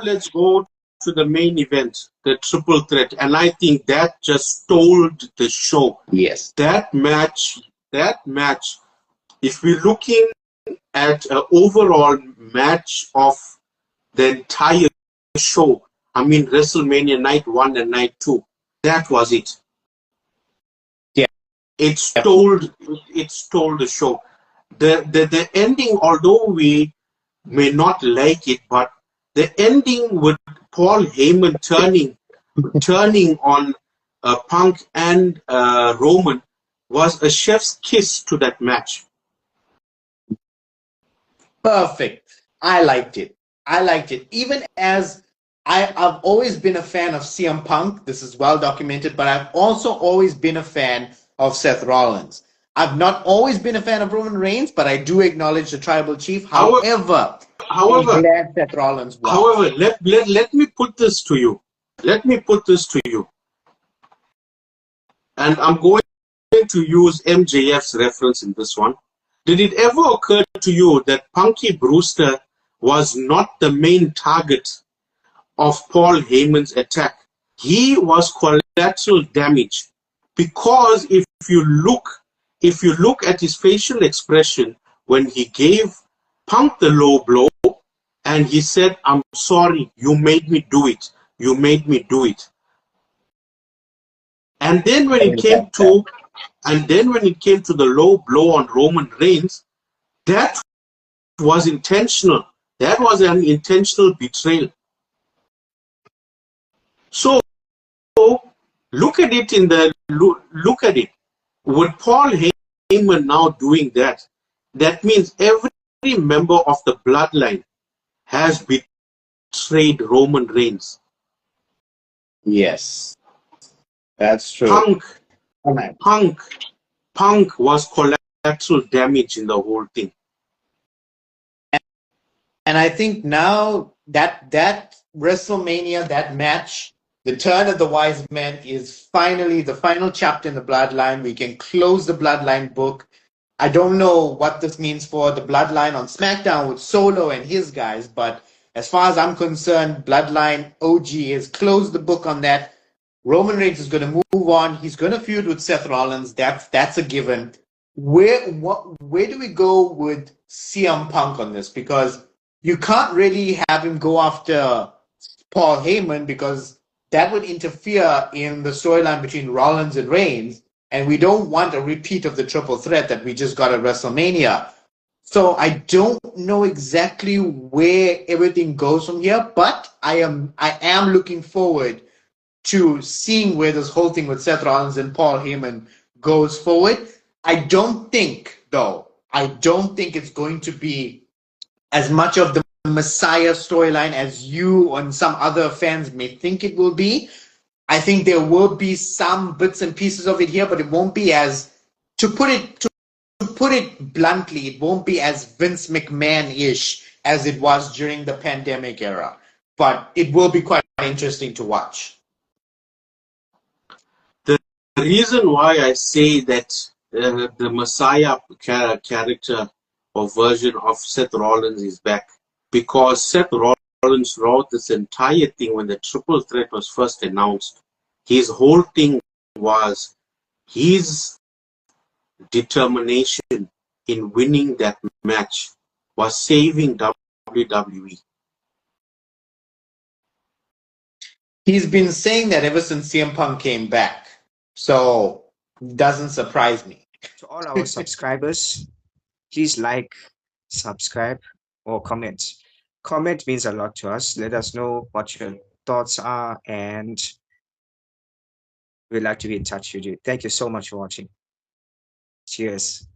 let's go to the main event, the triple threat. And I think that just stole the show. Yes. That match, if we're looking at an overall match of the entire show, I mean WrestleMania night 1 and night 2, that was it. Yeah. It stole the show. The ending, although we may not like it, but the ending with Paul Heyman turning on Punk and Roman was a chef's kiss to that match. Perfect. I liked it. Even as I've always been a fan of CM Punk. This is well documented, but I've also always been a fan of Seth Rollins. I've not always been a fan of Roman Reigns, but I do acknowledge the tribal chief. However, I'm glad Seth Rollins won. However, let me put this to you. And I'm going to use MJF's reference in this one. Did it ever occur to you that Punky Brewster was not the main target of Paul Heyman's attack? He was collateral damage, because if you look at his facial expression when he gave Punk the low blow and he said, "I'm sorry, you made me do it. And then when it came to the low blow on Roman Reigns, that was intentional. That was an intentional betrayal. So look at it. With Paul Heyman now doing that, that means every member of the bloodline has betrayed Roman Reigns. Yes, that's true. Punk was collateral damage in the whole thing. And I think now that WrestleMania, that match, the turn of the wise men is finally the final chapter in the bloodline. We can close the bloodline book. I don't know what this means for the bloodline on SmackDown with Solo and his guys, but as far as I'm concerned, Bloodline OG has closed the book on that. Roman Reigns is going to move on. He's going to feud with Seth Rollins. That's a given. Where do we go with CM Punk on this? Because you can't really have him go after Paul Heyman, because that would interfere in the storyline between Rollins and Reigns, and we don't want a repeat of the triple threat that we just got at WrestleMania. So I don't know exactly where everything goes from here, but I am looking forward to seeing where this whole thing with Seth Rollins and Paul Heyman goes forward. I don't think it's going to be as much of the Messiah storyline as you and some other fans may think it will be. I think there will be some bits and pieces of it here, but it won't be as, to put it bluntly, it won't be as Vince McMahon-ish as it was during the pandemic era. But it will be quite interesting to watch. The reason why I say that the Messiah character or version of Seth Rollins is back, because Seth Rollins wrote this entire thing when the triple threat was first announced. His whole thing was his determination in winning that match was saving WWE. He's been saying that ever since CM Punk came back, so it doesn't surprise me. To all our subscribers, please like, subscribe, or comment. Comment means a lot to us. Let us know what your thoughts are, and we'd like to be in touch with you. Thank you so much for watching. Cheers.